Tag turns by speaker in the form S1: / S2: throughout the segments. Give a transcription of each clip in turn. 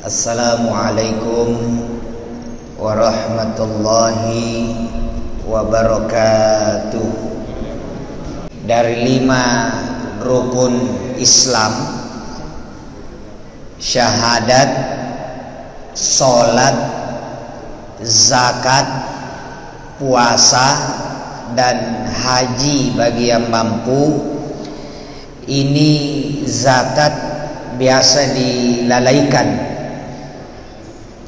S1: Assalamualaikum warahmatullahi wabarakatuh. Dari 5 rukun Islam, syahadat, sholat, zakat, puasa, dan haji bagi yang mampu. Ini zakat biasa dilalaikan.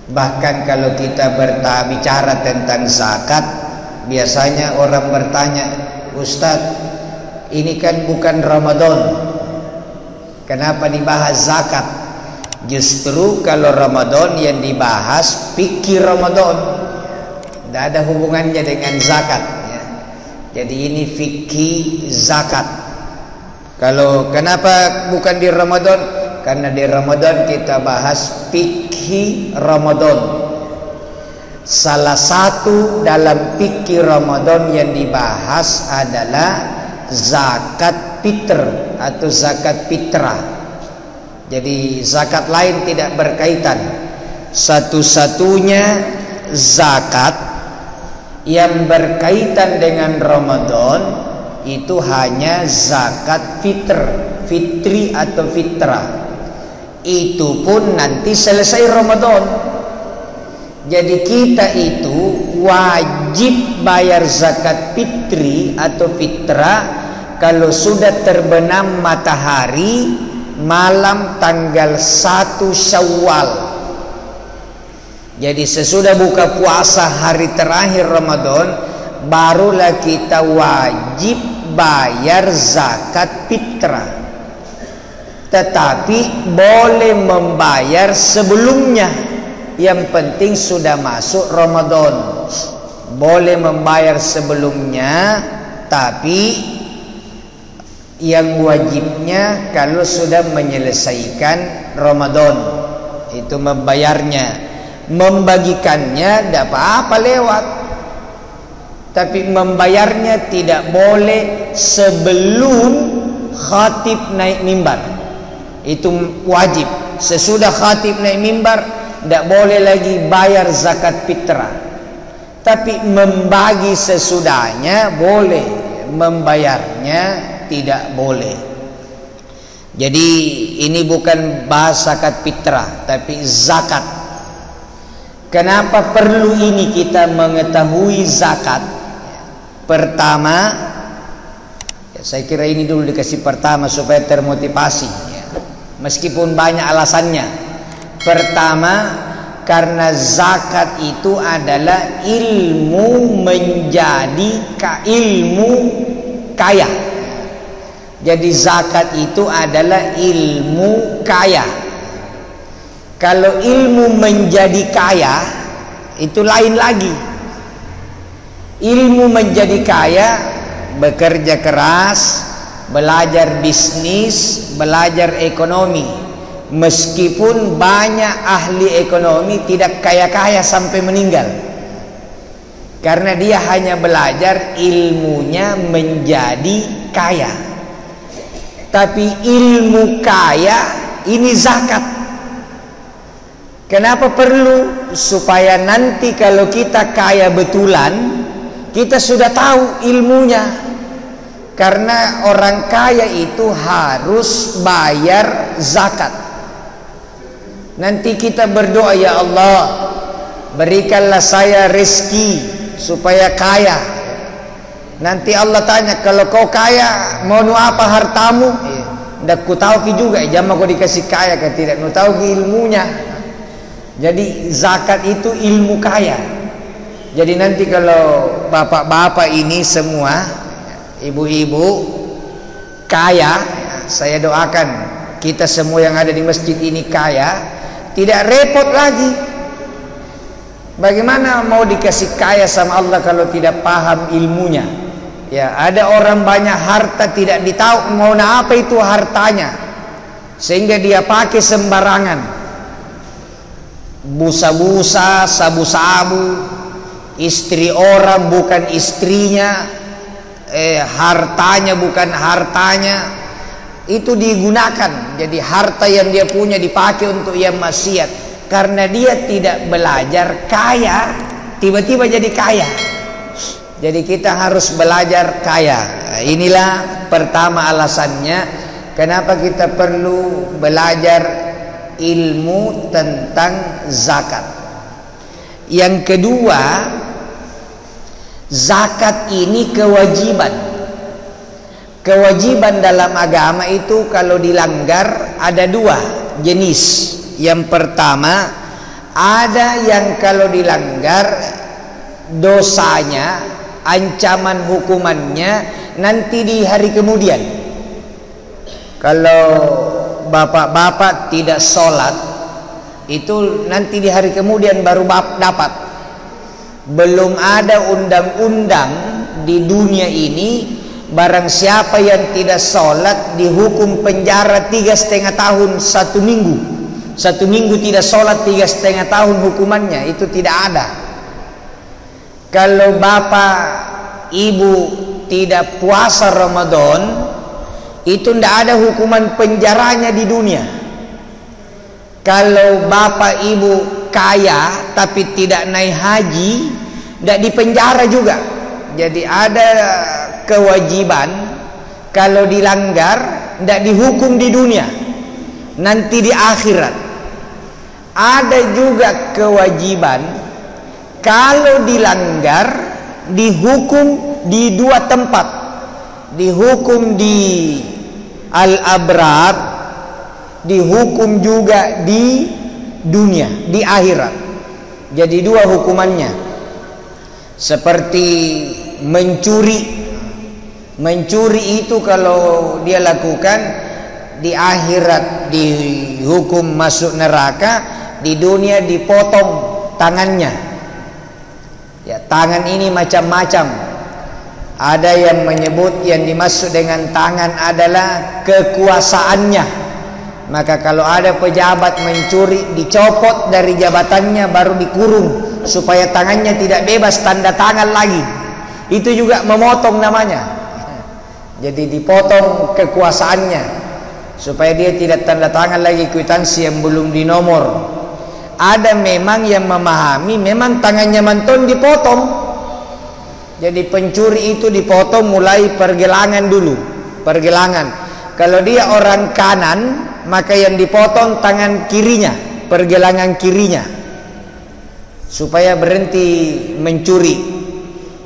S1: Bahkan kalau kita bicara tentang zakat, biasanya orang bertanya, Ustadz, ini kan bukan Ramadan, kenapa dibahas zakat? Justru kalau Ramadan yang dibahas fikih Ramadan, tidak ada hubungannya dengan zakat ya. Jadi ini fikih zakat. Kalau kenapa bukan di Ramadan? Karena di Ramadan kita bahas fikih Ramadan. Salah satu dalam fikih Ramadan yang dibahas adalah zakat fitr atau zakat fitrah. Jadi zakat lain tidak berkaitan. Satu-satunya zakat yang berkaitan dengan Ramadan itu hanya zakat fitri atau fitrah. Itu pun nanti selesai Ramadan. Jadi kita itu wajib bayar zakat fitri atau fitrah kalau sudah terbenam matahari malam tanggal 1 Syawal. Jadi sesudah buka puasa hari terakhir Ramadan, barulah kita wajib bayar zakat fitrah. Tetapi boleh membayar sebelumnya. Yang penting sudah masuk Ramadan. Boleh membayar sebelumnya, tapi yang wajibnya kalau sudah menyelesaikan Ramadan, itu membayarnya. Membagikannya tidak apa-apa lewat, tapi membayarnya tidak boleh sebelum khatib naik mimbar. Itu wajib. Sesudah khatib naik mimbar tidak boleh lagi bayar zakat fitrah. Tapi membagi sesudahnya boleh, membayarnya tidak boleh. Jadi ini bukan bahas zakat fitrah, tapi zakat. Kenapa perlu ini kita mengetahui zakat? Pertama, saya kira ini dulu dikasih pertama supaya termotivasi. Meskipun banyak alasannya. Pertama, karena zakat itu adalah ilmu menjadi ilmu kaya. Jadi zakat itu adalah ilmu kaya. Kalau ilmu menjadi kaya itu lain lagi. Ilmu menjadi kaya, bekerja keras, belajar bisnis, belajar ekonomi. Meskipun banyak ahli ekonomi tidak kaya-kaya sampai meninggal, karena dia hanya belajar ilmunya menjadi kaya. Tapi ilmu kaya ini zakat. Kenapa perlu? Supaya nanti kalau kita kaya betulan, kita sudah tahu ilmunya. Karena orang kaya itu harus bayar zakat. Nanti kita berdoa, ya Allah, berikanlah saya rezeki supaya kaya. Nanti Allah tanya, kalau kau kaya, mau apa hartamu? Ndak ku tahu juga, jama kau dikasih kaya kan tidak, ku tahu ilmunya. Jadi zakat itu ilmu kaya. Jadi nanti kalau bapak-bapak ini semua, ibu-ibu kaya, saya doakan kita semua yang ada di masjid ini kaya, tidak repot lagi. Bagaimana mau dikasih kaya sama Allah kalau tidak paham ilmunya? Ya, ada orang banyak harta tidak ditahu mau apa itu hartanya, sehingga dia pakai sembarangan. Busa-busa, sabu-sabu, istri orang bukan istrinya, hartanya bukan hartanya, itu digunakan. Jadi harta yang dia punya dipakai untuk yang maksiat. Karena dia tidak belajar kaya, tiba-tiba jadi kaya. Jadi kita harus belajar kaya. Inilah pertama alasannya kenapa kita perlu belajar ilmu tentang zakat. Yang kedua, zakat ini kewajiban. Kewajiban dalam agama itu kalau dilanggar ada dua jenis. Yang pertama, ada yang kalau dilanggar dosanya, ancaman hukumannya nanti di hari kemudian. Kalau bapak-bapak tidak sholat, itu nanti di hari kemudian baru dapat. Belum ada undang-undang di dunia ini, barang siapa yang tidak sholat dihukum penjara 3,5 tahun 1 minggu. 1 minggu tidak sholat 3,5 tahun hukumannya, itu tidak ada. Kalau bapak ibu tidak puasa Ramadan, itu tidak ada hukuman penjaranya di dunia. Kalau bapak ibu kaya tapi tidak naik haji, tidak dipenjara juga. Jadi ada kewajiban, kalau dilanggar tidak dihukum di dunia, nanti di akhirat. Ada juga kewajiban, kalau dilanggar dihukum di 2 tempat. Dihukum di Al-Abrar, dihukum juga di dunia, di akhirat. Jadi 2 hukumannya. Seperti mencuri. Mencuri itu kalau dia lakukan di akhirat dihukum masuk neraka, di dunia dipotong tangannya. Ya, tangan ini macam-macam. Ada yang menyebut yang dimaksud dengan tangan adalah kekuasaannya. Maka kalau ada pejabat mencuri, dicopot dari jabatannya baru dikurung supaya tangannya tidak bebas tanda tangan lagi. Itu juga memotong namanya. Jadi dipotong kekuasaannya supaya dia tidak tanda tangan lagi kwitansi yang belum dinomor. Ada memang yang memahami memang tangannya manton dipotong. Jadi pencuri itu dipotong mulai pergelangan dulu. Pergelangan. Kalau dia orang kanan, maka yang dipotong tangan kirinya, pergelangan kirinya, supaya berhenti mencuri.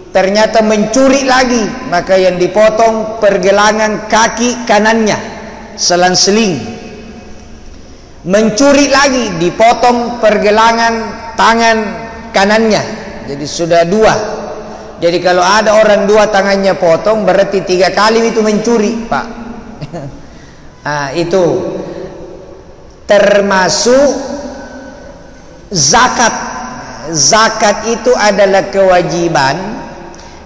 S1: Ternyata mencuri lagi, maka yang dipotong pergelangan kaki kanannya, selang-seling. Mencuri lagi, dipotong pergelangan tangan kanannya. Jadi sudah 2. Jadi kalau ada orang 2 tangannya potong, berarti 3 kali itu mencuri, Pak. Nah, itu termasuk zakat. Zakat itu adalah kewajiban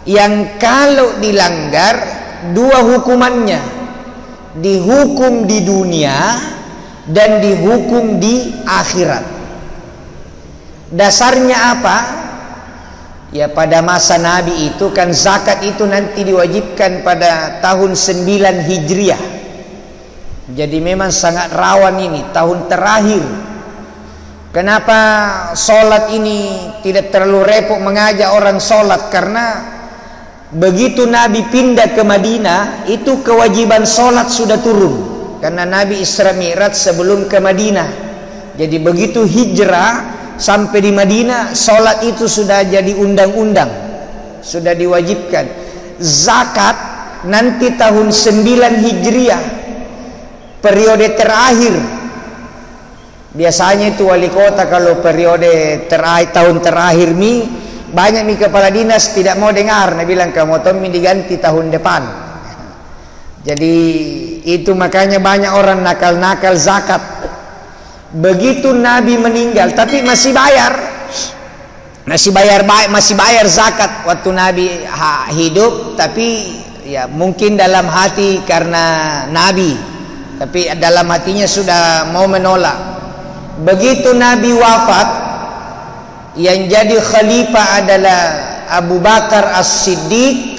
S1: yang kalau dilanggar 2 hukumannya. Dihukum di dunia dan dihukum di akhirat. Dasarnya apa? Ya, pada masa Nabi itu kan zakat itu nanti diwajibkan pada tahun 9 Hijriah. Jadi memang sangat rawan ini, tahun terakhir. Kenapa sholat ini tidak terlalu repot mengajak orang sholat? Karena begitu Nabi pindah ke Madinah, itu kewajiban sholat sudah turun. Karena Nabi Isra Mi'raj sebelum ke Madinah. Jadi begitu hijrah sampai di Madinah, sholat itu sudah jadi undang-undang, sudah diwajibkan. Zakat nanti tahun 9 Hijriah, periode terakhir. Biasanya itu wali kota kalau periode terakhir, tahun terakhir nih, banyak nih kepala dinas tidak mau dengar. Dia bilang kamu Tommy diganti tahun depan. Jadi itu makanya banyak orang nakal-nakal zakat. Begitu Nabi meninggal, tapi masih bayar zakat waktu Nabi hidup. Tapi ya mungkin dalam hati karena Nabi, tapi dalam hatinya sudah mau menolak. Begitu Nabi wafat, yang jadi khalifah adalah Abu Bakar As-Siddiq.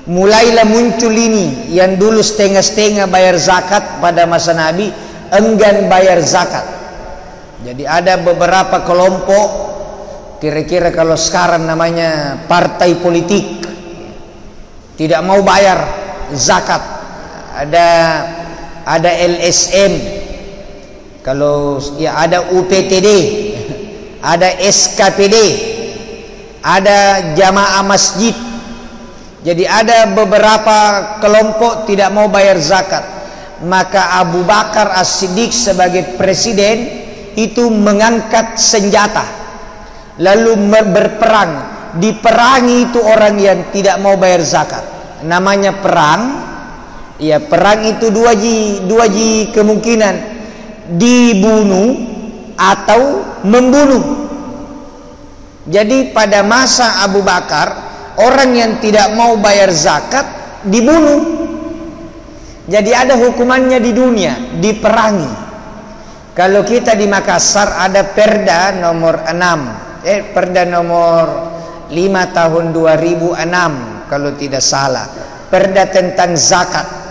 S1: Mulailah muncul ini yang dulu setengah-setengah bayar zakat pada masa Nabi, enggan bayar zakat. Jadi ada beberapa kelompok, kira-kira kalau sekarang namanya partai politik, tidak mau bayar zakat. Ada LSM, kalau ya ada UPTD, ada SKPD, ada jamaah masjid. Jadi ada beberapa kelompok tidak mau bayar zakat. Maka Abu Bakar As-Siddiq sebagai presiden itu mengangkat senjata lalu berperang. Diperangi itu orang yang tidak mau bayar zakat. Namanya perang. Ya, perang itu dua ji kemungkinan, dibunuh atau membunuh. Jadi pada masa Abu Bakar, orang yang tidak mau bayar zakat dibunuh. Jadi ada hukumannya di dunia, diperangi. Kalau kita di Makassar ada Perda nomor 6, Perda nomor 5 tahun 2006 kalau tidak salah. Perda tentang zakat.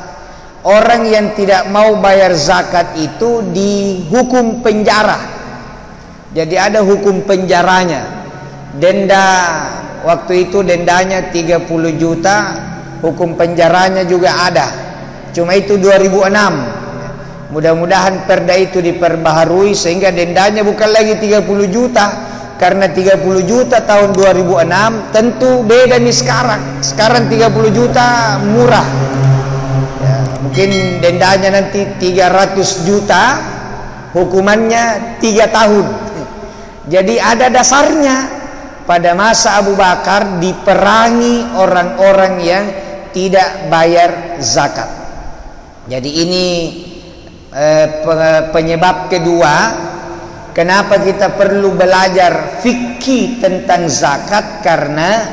S1: Orang yang tidak mau bayar zakat itu dihukum penjara. Jadi ada hukum penjaranya. Denda waktu itu dendanya 30 juta, hukum penjaranya juga ada. Cuma itu 2006. Mudah-mudahan perda itu diperbaharui sehingga dendanya bukan lagi 30 juta. Karena 30 juta tahun 2006 tentu beda nih sekarang. Sekarang 30 juta murah. Ya, mungkin dendanya nanti 300 juta, hukumannya 3 tahun. Jadi ada dasarnya. Pada masa Abu Bakar diperangi orang-orang yang tidak bayar zakat. Jadi ini penyebab kedua kenapa kita perlu belajar fikih tentang zakat, karena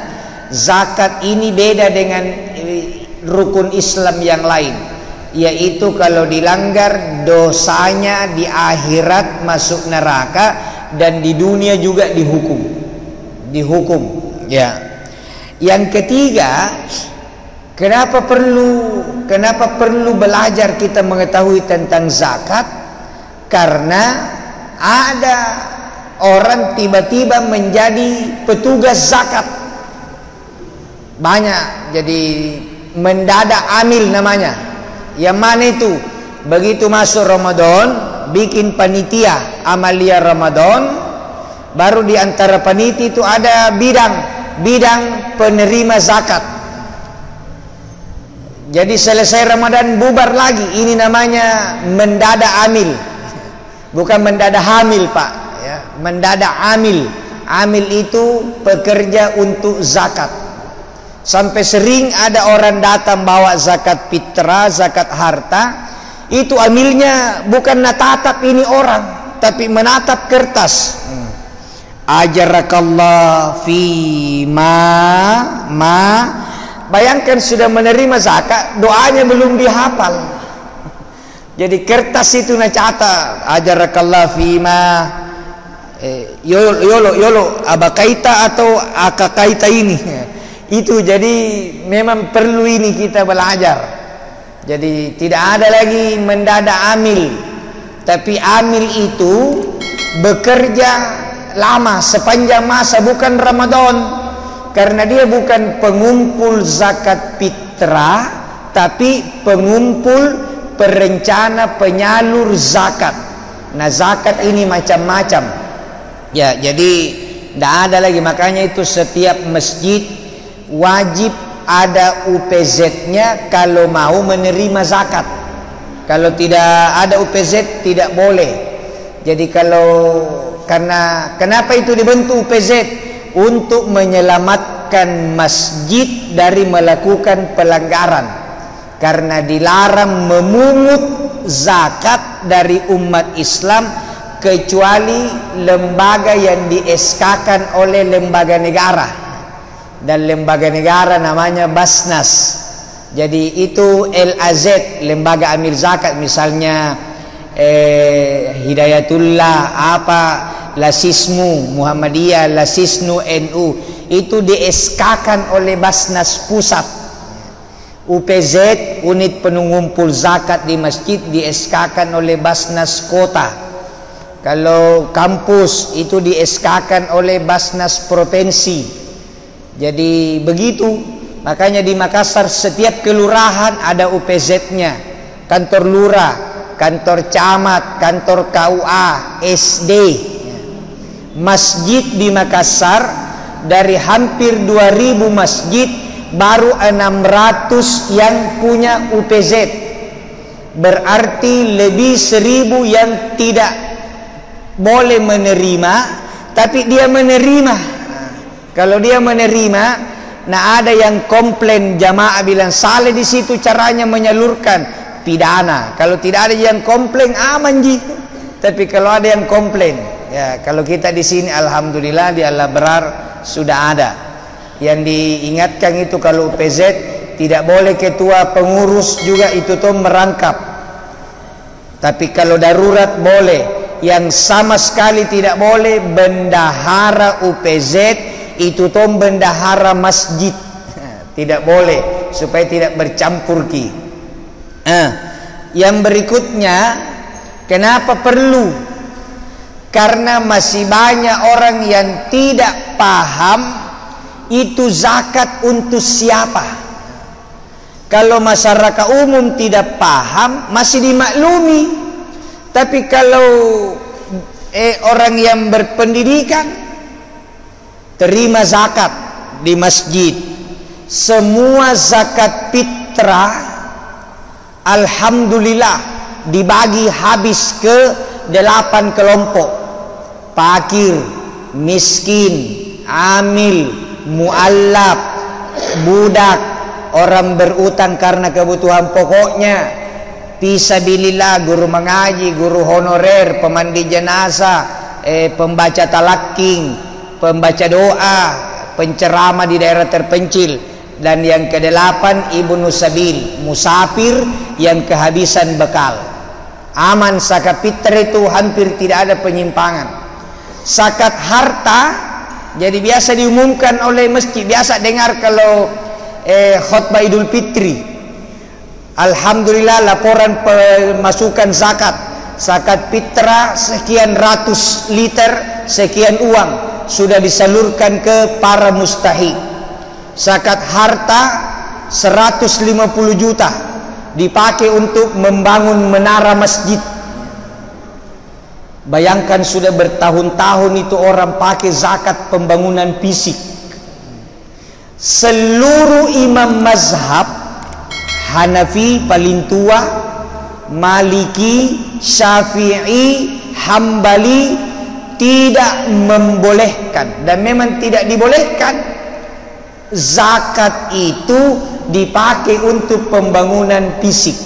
S1: zakat ini beda dengan rukun Islam yang lain, yaitu kalau dilanggar dosanya di akhirat masuk neraka dan di dunia juga dihukum ya. Yang ketiga, kenapa perlu belajar kita mengetahui tentang zakat? Karena ada orang tiba-tiba menjadi petugas zakat. Banyak, jadi mendadak amil namanya. Yang mana itu? Begitu masuk Ramadan, bikin panitia amalia Ramadan, baru di antara panitia itu ada bidang penerima zakat. Jadi selesai Ramadan bubar lagi. Ini namanya mendadak amil. Bukan mendadak hamil, Pak ya. Mendadak amil. Amil itu pekerja untuk zakat. Sampai sering ada orang datang bawa zakat fitrah, zakat harta. Itu amilnya bukan menatap ini orang, tapi menatap kertas. Ajarakallah fi ma. Bayangkan sudah menerima zakat, doanya belum dihafal. Jadi kertas itu nak catat ajarakallah fi ma yolo abakaita atau akakaita ini. Itu jadi memang perlu ini kita belajar. Jadi tidak ada lagi mendadak amil, tapi amil itu bekerja lama sepanjang masa, bukan Ramadan. Karena dia bukan pengumpul zakat fitrah, tapi pengumpul perencana penyalur zakat. Nah, zakat ini macam-macam. Ya, jadi tidak ada lagi. Makanya itu setiap masjid wajib ada UPZ-nya kalau mau menerima zakat. Kalau tidak ada UPZ tidak boleh. Jadi kenapa itu dibentuk UPZ? Untuk menyelamatkan masjid dari melakukan pelanggaran. Karena dilarang memungut zakat dari umat Islam kecuali lembaga yang di-SK-kan oleh lembaga negara. Dan lembaga negara namanya Basnas. Jadi itu LAZ, lembaga amil zakat, misalnya Hidayatullah apa, Lasismu Muhammadiyah, Lasisnu NU, itu di-SK-kan oleh Basnas pusat. UPZ, unit pengumpul zakat di masjid, di-SK-kan oleh Basnas kota. Kalau kampus itu di SK-kan oleh Basnas Provinsi. Jadi begitu. Makanya di Makassar setiap kelurahan ada UPZ-nya. Kantor lurah, kantor camat, kantor KUA, SD. Masjid di Makassar dari hampir 2000 masjid baru 600 yang punya UPZ. Berarti lebih 1000 yang tidak boleh menerima, tapi dia menerima. Kalau dia menerima, nah ada yang komplain, jamaah bilang salah di situ caranya menyalurkan, pidana. Kalau tidak ada yang komplain, aman ji. Tapi kalau ada yang komplain, ya kalau kita di sini alhamdulillah di Al-Abrar sudah ada. Yang diingatkan itu kalau UPZ tidak boleh ketua pengurus juga itu tuh merangkap. Tapi kalau darurat boleh. Yang sama sekali tidak boleh bendahara UPZ itu tuh bendahara masjid. Tidak boleh supaya tidak bercampur ki. Yang berikutnya, kenapa perlu? Karena masih banyak orang yang tidak paham itu zakat untuk siapa. Kalau masyarakat umum tidak paham masih dimaklumi. Tapi kalau orang yang berpendidikan terima zakat di masjid, semua zakat fitrah alhamdulillah dibagi habis ke 8 kelompok: fakir, miskin, amil, muallaf, budak, orang berutang karena kebutuhan pokoknya, fisabilillah, guru mengaji, guru honorer, pemandi jenazah, pembaca talaqing, pembaca doa, penceramah di daerah terpencil, dan yang ke-8 ibnu sabil, musafir yang kehabisan bekal. Aman, zakat fitrah itu hampir tidak ada penyimpangan. Zakat harta jadi biasa diumumkan oleh masjid, biasa dengar kalau khutbah Idul Fitri. Alhamdulillah laporan pemasukan zakat fitrah sekian ratus liter, sekian uang sudah disalurkan ke para mustahik. Zakat harta 150 juta dipakai untuk membangun menara masjid. Bayangkan sudah bertahun-tahun itu orang pakai zakat pembangunan fisik. Seluruh imam mazhab Hanafi paling tua, Maliki, Syafi'i, Hambali tidak membolehkan, dan memang tidak dibolehkan zakat itu dipakai untuk pembangunan fisik.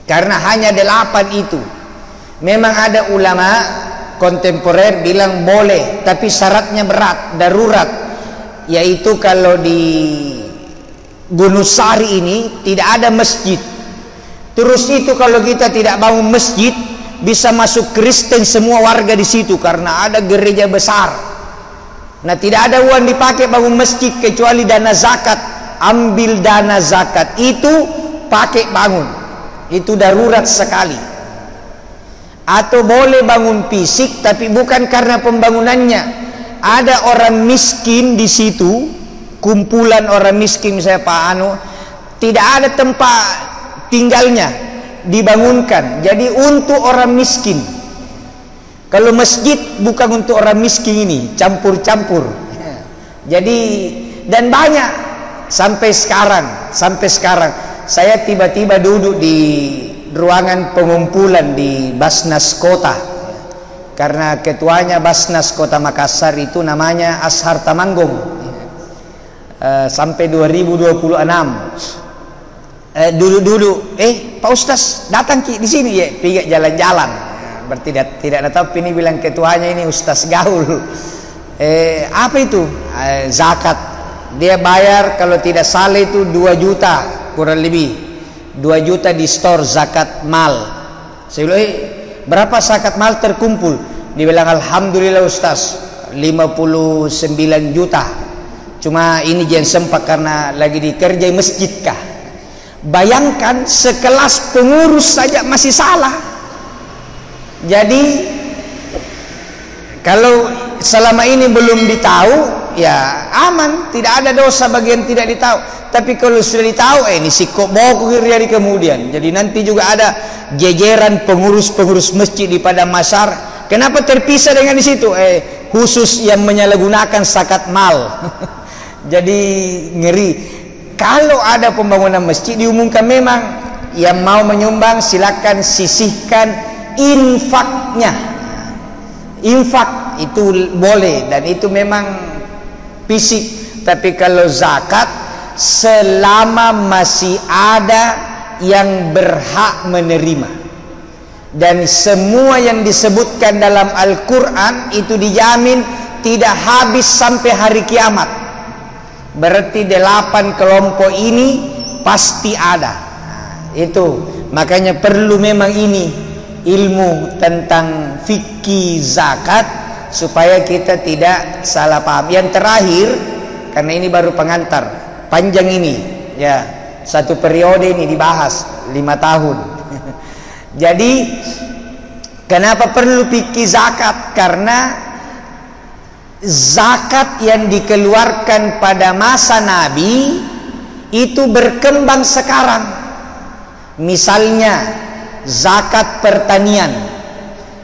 S1: Karena hanya 8 itu. Memang ada ulama kontemporer bilang boleh, tapi syaratnya berat, darurat, yaitu kalau di Gunung Sari ini tidak ada masjid. Terus itu kalau kita tidak bangun masjid, bisa masuk Kristen semua warga di situ karena ada gereja besar. Nah, tidak ada uang dipakai bangun masjid kecuali dana zakat. Ambil dana zakat itu pakai bangun. Itu darurat sekali. Atau boleh bangun fisik tapi bukan karena pembangunannya. Ada orang miskin di situ, kumpulan orang miskin misalnya Pak Anu, tidak ada tempat tinggalnya, dibangunkan jadi untuk orang miskin. Kalau masjid bukan untuk orang miskin, ini campur-campur. Jadi dan banyak sampai sekarang saya tiba-tiba duduk di ruangan pengumpulan di Basnas Kota, karena ketuanya Basnas Kota Makassar itu namanya Ashar Tamanggong. Sampai 2026 dulu Pak Ustaz datang ki di sini ya, pergi jalan-jalan. Berarti tidak tahu, ini bilang ketuanya ini Ustaz gaul. Apa itu? Zakat. Dia bayar kalau tidak salah itu 2 juta kurang lebih. 2 juta di store zakat mal. Saya bilang, berapa zakat mal terkumpul? Dia bilang alhamdulillah Ustaz 59 juta. Cuma ini jangan sempat karena lagi dikerjai masjid kah. Bayangkan sekelas pengurus saja masih salah. Jadi Kalau selama ini belum ditahu, ya aman, tidak ada dosa bagi yang tidak ditahu. Tapi kalau sudah ditahu, ini sikok boko hari kemudian. Jadi nanti juga ada gegeran pengurus-pengurus masjid di padang mahsyar. Kenapa terpisah dengan di situ? Khusus yang menyalahgunakan zakat mal. Jadi ngeri. Kalau ada pembangunan masjid diumumkan, memang yang mau menyumbang silakan sisihkan infaknya. Infak itu boleh dan itu memang fisik. Tapi kalau zakat, selama masih ada yang berhak menerima, dan semua yang disebutkan dalam Al-Quran itu dijamin tidak habis sampai hari kiamat. Berarti 8 kelompok ini pasti ada. Itu makanya perlu memang ini ilmu tentang fikih zakat supaya kita tidak salah paham. Yang terakhir, karena ini baru pengantar, panjang ini ya, satu periode ini dibahas 5 tahun. Jadi kenapa perlu fikih zakat? Karena zakat yang dikeluarkan pada masa Nabi itu berkembang sekarang. Misalnya zakat pertanian.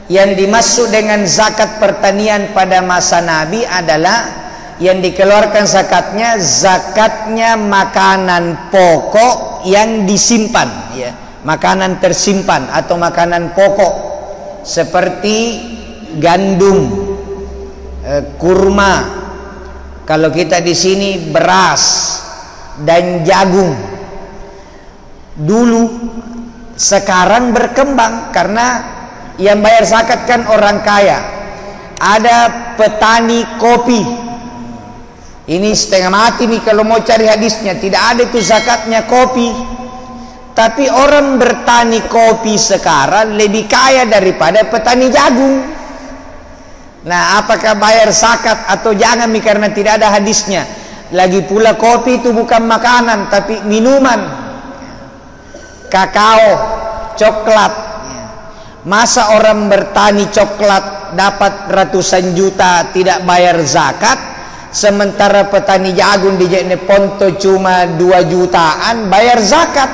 S1: Yang dimaksud dengan zakat pertanian pada masa Nabi adalah yang dikeluarkan zakatnya makanan pokok yang disimpan, ya, makanan tersimpan atau makanan pokok seperti gandum, kurma, kalau kita di sini beras dan jagung. Dulu, sekarang berkembang karena yang bayar zakat kan orang kaya. Ada petani kopi. Ini setengah mati nih kalau mau cari hadisnya, tidak ada itu zakatnya kopi. Tapi orang bertani kopi sekarang lebih kaya daripada petani jagung. Nah, apakah bayar zakat atau jangan nih, karena tidak ada hadisnya. Lagi pula kopi itu bukan makanan tapi minuman. Kakao, coklat. Masa orang bertani coklat dapat ratusan juta tidak bayar zakat, sementara petani jagung di Jeneponto cuma 2 jutaan bayar zakat,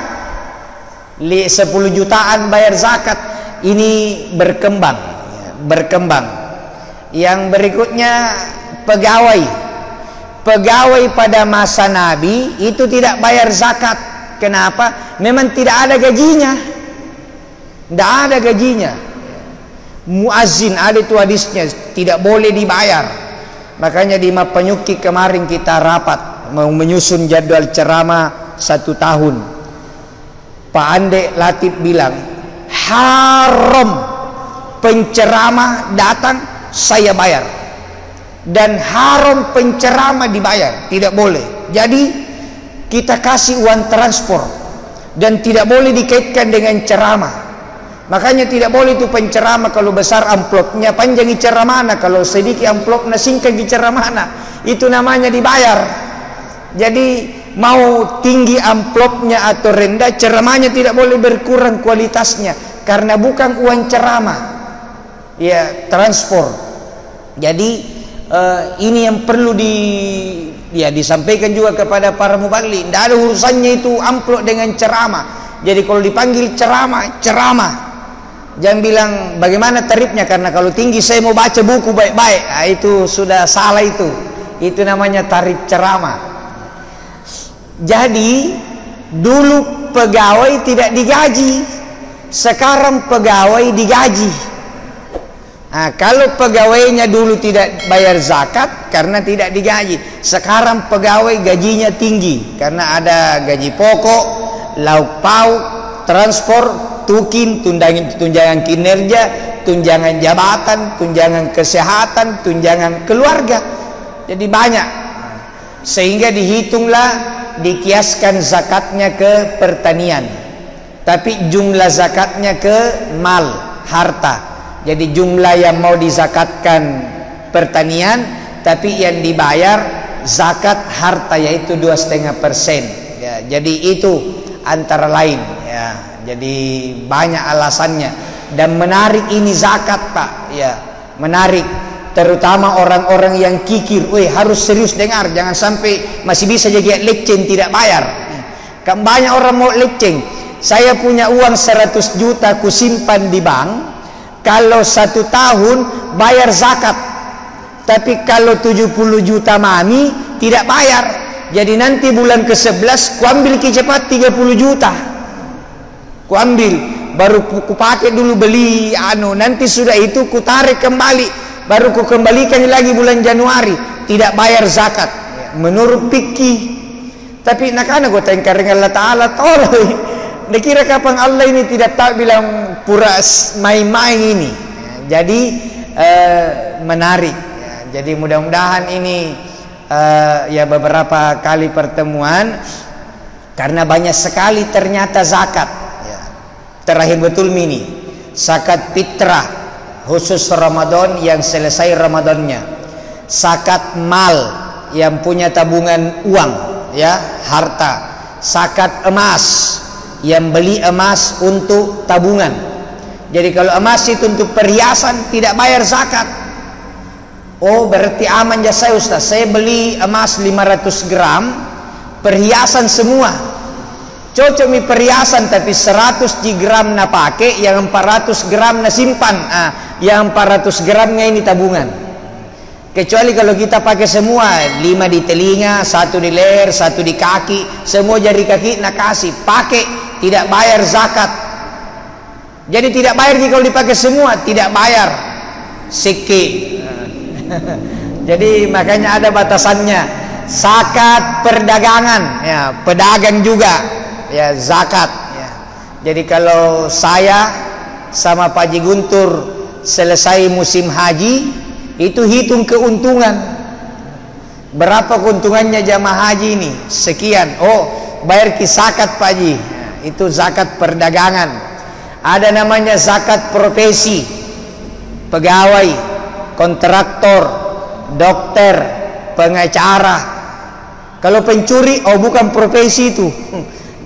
S1: 10 jutaan bayar zakat. Ini berkembang. Yang berikutnya pegawai pada masa Nabi itu tidak bayar zakat. Kenapa? Memang tidak ada gajinya. Tidak ada gajinya. Muazzin, ada itu hadisnya, tidak boleh dibayar. Makanya di Mapanyuki kemarin kita rapat mau menyusun jadwal ceramah 1 tahun. Pak Ande Latif bilang, haram penceramah datang saya bayar, dan haram penceramah dibayar, tidak boleh. Jadi kita kasih uang transport dan tidak boleh dikaitkan dengan ceramah. Makanya tidak boleh itu penceramah kalau besar amplopnya panjangi ceramahna, kalau sedikit amplopnya singkat ceramahna, itu namanya dibayar. Jadi mau tinggi amplopnya atau rendah, ceramahnya tidak boleh berkurang kualitasnya karena bukan uang ceramah, ya transport. Jadi ini yang perlu disampaikan juga kepada para mubalik. Tidak ada urusannya itu amplop dengan ceramah. Jadi kalau dipanggil ceramah, jangan bilang bagaimana tarifnya, karena kalau tinggi saya mau baca buku baik-baik. Nah, itu sudah salah itu. Itu namanya tarif ceramah. Jadi dulu pegawai tidak digaji, sekarang pegawai digaji. Nah, kalau pegawainya dulu tidak bayar zakat karena tidak digaji, sekarang pegawai gajinya tinggi karena ada gaji pokok, lauk pauk, transport, tukin, tunjangan kinerja, tunjangan jabatan, tunjangan kesehatan, tunjangan keluarga. Jadi banyak. Sehingga dihitunglah, dikiaskan zakatnya ke pertanian, tapi jumlah zakatnya ke mal, harta. Jadi jumlah yang mau dizakatkan pertanian, tapi yang dibayar zakat harta, yaitu 2,5%. Ya, jadi itu antara lain. Ya, jadi banyak alasannya dan menarik ini zakat, Pak. Ya, menarik. terutama orang-orang yang kikir, harus serius dengar, jangan sampai masih bisa jadi leceng tidak bayar. Kan banyak orang mau leceng. Saya punya uang 100 juta ku simpan di bank, kalau 1 tahun bayar zakat, tapi kalau 70 juta mami tidak bayar. Jadi nanti bulan ke-11 ku ambil cepat 30 juta, ku ambil, baru ku pakai dulu beli nanti sudah itu ku tarik kembali, baru ku kembalikan lagi bulan Januari, tidak bayar zakat menurut fikih. Tapi nakana gue tengkar dengan Allah Ta'ala tolong. Dikira kapan Allah ini tidak tahu bilang pura main-main ini. Jadi menarik. Jadi mudah-mudahan ini ya beberapa kali pertemuan, karena banyak sekali ternyata zakat. Terakhir betul mini zakat fitrah khusus Ramadan yang selesai Ramadannya, zakat mal yang punya tabungan uang, harta, zakat emas yang beli emas untuk tabungan. Jadi kalau emas itu untuk perhiasan tidak bayar zakat. Oh berarti aman ya saya Ustaz, saya beli emas 500 gram perhiasan semua, cocok mi perhiasan, tapi 100 gram na pakai, yang 400 gram na simpan, yang 400 gramnya ini tabungan. Kecuali kalau kita pakai semua, 5 di telinga, 1 di leher, 1 di kaki, semua jari kaki nak kasih, pakai, tidak bayar zakat. Jadi tidak bayar kalau dipakai semua, tidak bayar seke. Jadi makanya ada batasannya. Zakat perdagangan, pedagang juga zakat. Jadi kalau saya sama Pak Haji Guntur selesai musim haji, itu hitung keuntungan, berapa keuntungannya jamaah haji ini, sekian, bayar ki zakat Pak Haji, itu zakat perdagangan. Ada namanya zakat profesi, pegawai, kontraktor, dokter, pengacara. Kalau pencuri, bukan profesi itu.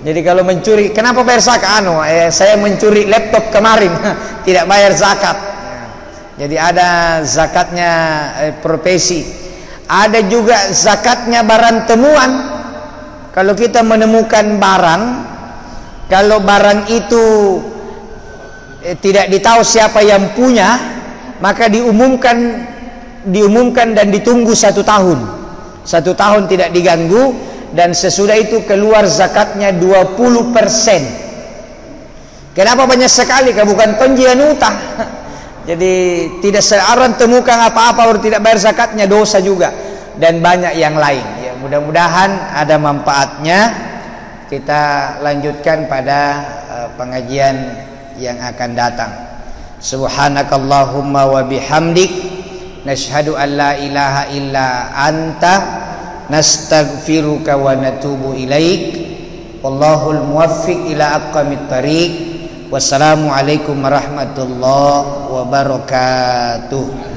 S1: Jadi kalau mencuri, kenapa bayar zakat? Saya mencuri laptop kemarin, tidak bayar zakat. Jadi ada zakatnya profesi. Ada juga zakatnya barang temuan. Kalau kita menemukan barang, kalau barang itu tidak ditahu siapa yang punya, maka diumumkan dan ditunggu 1 tahun. 1 tahun tidak diganggu, dan sesudah itu keluar zakatnya 20%. Kenapa banyak sekali? Bukan penjian utang. Jadi tidak seorang temukan apa-apa baru tidak bayar zakatnya, dosa juga, dan banyak yang lain. Ya, mudah-mudahan ada manfaatnya. Kita lanjutkan pada pengajian yang akan datang. Subhanakallahumma wa bihamdik, nashhadu an la ilaha illa anta, nastaghfiruka wa natubu ilaik. Wallahul muwaffiq ila aqwamit thariq. Wassalamualaikum warahmatullahi wabarakatuh.